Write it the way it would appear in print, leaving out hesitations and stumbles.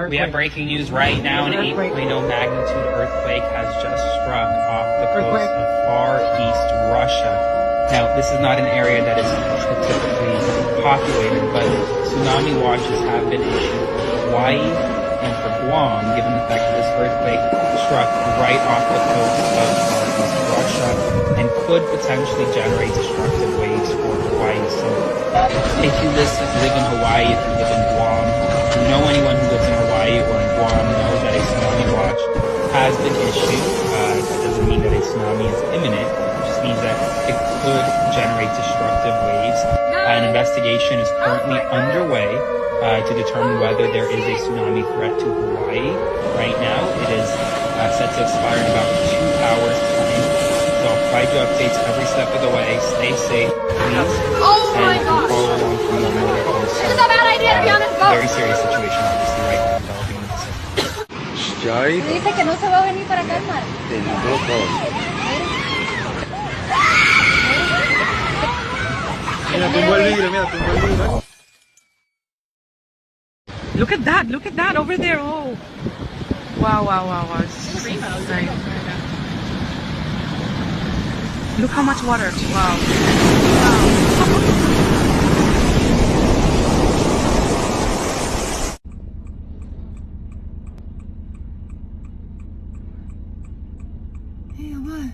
We have breaking news right now. An 8.0 magnitude earthquake has just struck off the coast of Far East Russia. Now, this is not an area that is typically populated, but tsunami watches have been issued for Hawaii and for Guam, given the fact that this earthquake struck right off the coast of Far East Russia and could potentially generate destructive waves for Hawaii. So, if you live in Hawaii, if you live in Guam, if you know anyone who lives in Hawaii or in Guam, know that a tsunami watch has been issued. That doesn't mean that a tsunami is imminent. It just means that it could generate destructive waves. An investigation is currently underway to determine whether there is a tsunami threat to Hawaii. Right now, it is set to expire in about 2 hours' time. So I'll provide you updates every step of the way. Stay safe, please. Oh my gosh! Follow along from the This is a bad idea to be on this boat. Very serious situation, obviously, right now developing in the Pacific. Dice que no se va a venir para acá, Mar. Mira, tumbó el vidrio, mira, tumbó el vidrio. Look at that over there. Oh, wow. It's insane. Look how much water. Wow. Hey, what?